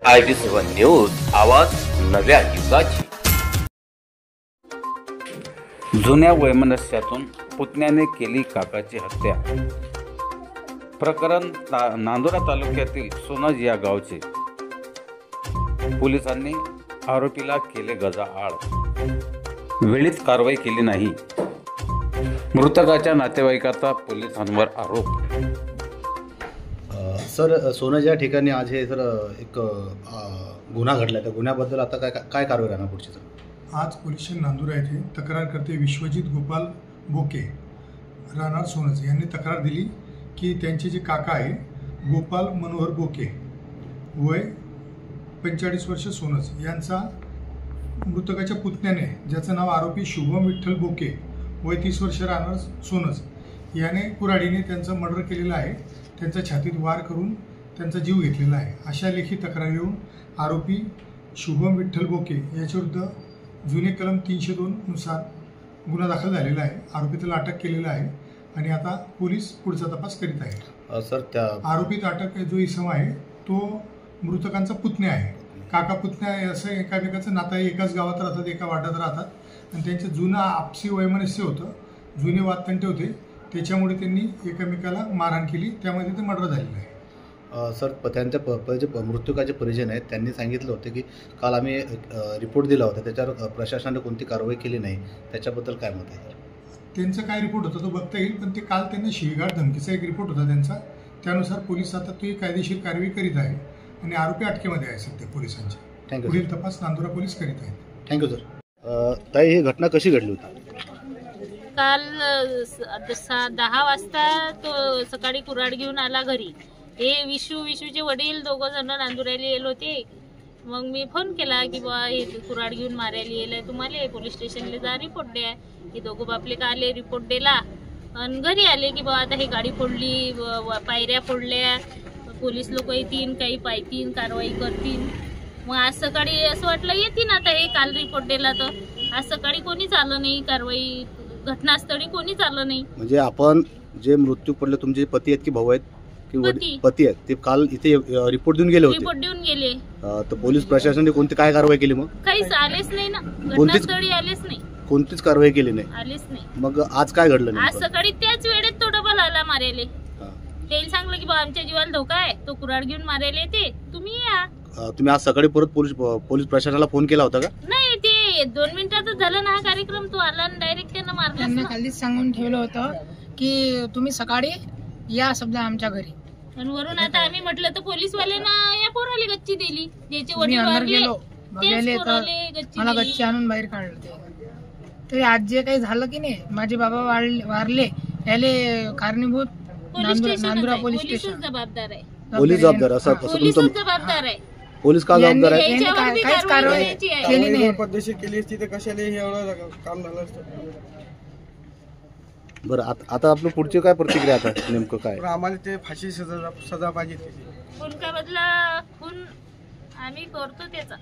ID7 news, आवाज नव्या युगाची। जुन्या वैमनस्यातून पुतण्याने केली काकाची हत्या। प्रकरण नांदुरा तालुक्यातील सोनज या गावचे। पोलिसांनी आरोपीला केले गजाआड, वेळीच कारवाई केली नाही। मृतकाच्या नातेवाईकाचा पोलिसांवर आरोप। सर, सोनज या ठिकाणी आज हे सर एक गुन्हा घडला, त्या गुन्ह्याबद्दल आता काय कारवाई राहणार पुढची? सर, आज पोलीस स्टेशन नांदुरा येथे तक्रारकर्ते विश्वजित गोपाल बोके राहणार सोनज यांनी तक्रार दिली की त्यांचे जे काका आहे गोपाल मनोहर बोके, वय 45 वर्ष, सोनज यांचा मृतकाच्या पुतण्याने, ज्याचं नाव आरोपी शुभम विठ्ठल बोके, वय 30 वर्ष, राहणार सोनज, याने कुऱ्हाडीने त्यांचं मर्डर केलेलं आहे। त्यांच्या छातीत वार करून त्यांचा जीव घेतलेला आहे। अशा लेखी तक्रारीवरून आरोपी शुभम विठ्ठल बोके याच्याविरुद्ध जुने कलम 302 नुसार गुन्हा दाखल झालेला आहे। आरोपीला अटक केलेला आहे आणि आता पोलीस पुढचा तपास करीत आहेत। सर, त्या आरोपीत अटक जो इसम आहे तो मृतकांचा पुतण्या आहे। काका पुतण्या असं एकामेकाचं नातं आहे, एकाच गावात राहतात, एका वाड्यात राहतात आणि त्यांचं जुनं आपसी वैमनस्य होतं, जुने वादतंटे होते, त्याच्यामुळे त्यांनी एकमेकाला मारहाण केली, त्यामध्ये ते मर्डर झालेलं आहे। सर, त्यांच्या जे मृतकाचे परिजन आहेत त्यांनी सांगितलं होतं की काल आम्ही रिपोर्ट दिला होता, त्याच्यावर प्रशासनाने कोणती कारवाई केली नाही, त्याच्याबद्दल काय मत आहे? त्यांचा काय रिपोर्ट होता तो बघता येईल, पण ते काल त्यांनी शिवीगाळ धमकीचा एक रिपोर्ट होता त्यांचा, त्यानुसार पोलीस आता ती कायदेशीर कारवाई करीत आहे आणि आरोपी अटकेमध्ये आहे सध्या पोलिसांच्या। थँक्यू। पुढील तपास नांदुरा पोलीस करीत आहेत। Thank you sir. ताई, ही घटना कशी घडली होती? काल 10 वाजता तो सकाळी कुऱ्हाड घेऊन आला घरी। हे विशूचे वडील दोघं जण नांदुऱ्याला येल होते। मग मी फोन केला की बा हे कुऱ्हाड घेऊन मारायला येईल, तुम्हाला पोलीस स्टेशनला जा, रिपोर्ट द्या। की दोघं बापले का आले, रिपोर्ट दिला आणि घरी आले की बा आता हे गाडी फोडली, पायऱ्या फोडल्या, पोलीस लोक येतील, काही पाहतील, कारवाई करतील। मग आज सकाळी असं वाटलं येतील आता, हे काल रिपोर्ट दिला तर आज सकाळी कोणीच आलं नाही, कारवाई घटनास्थळी कोणीच आलं नाही। म्हणजे आपण जे मृत्यू पडले तुमचे पती आहेत की भाऊ आहेत की पती आहेत, ते काल इथे रिपोर्ट देऊन गेले होते? रिपोर्ट देऊन गेले। तर पोलीस प्रशासनाने कोणती काय कारवाई केली? मग काहीच आलेच नाही ना, घटनास्थळी आलेच नाही, कोणतीच कारवाई केली नाही, आलेच नाही। मग आज काय घडलं? आज सकाळी त्याच वेळेत तो डबल आला मारायले। त्याला सांगलं की बा आमच्या जीवाला धोका आहे, तो कुऱ्हाड घेऊन मारायला येते, तुम्ही या। तुम्ही आज सकाळी परत पोलीस प्रशासनाला फोन केला होता का? नाही, ते 2 मिनिटातच झालं ना हा कार्यक्रम, तो आला आणि डायरेक्ट त्यांना मारला। त्यांना खालीच सांगून ठेवलं होतं की तुम्ही सकाळी या समजा आमच्या घरी, आणि वरून आता आम्ही म्हटलं तर पोलीसवाल्यांना या पोराला गच्ची दिली, ज्याचे वडील अंदर वारले गेलो बघायले तर मला गच्ची आणून बाहेर काढलं। ते आज जे काही झालं की नाही, माझे बाबा वारले, याले कारणीभूत नांदुरा पोलीस स्टेशन जबाबदार आहे। पोलीस जबाबदार असं पोलीसच जबाबदार आहे। पोलीस का जबाबदार आहे? काहीच कारवाई केली नाही। पद्धतशीर केली असती तर कशाला एवढं काम झालं असतं? बरं, आता आपलं पुढची काय प्रतिक्रिया? आता नेमकं काय? आम्हाला ते फाशी सजा पाहिजे, खून का बदला खून आम्ही करतो त्याचा।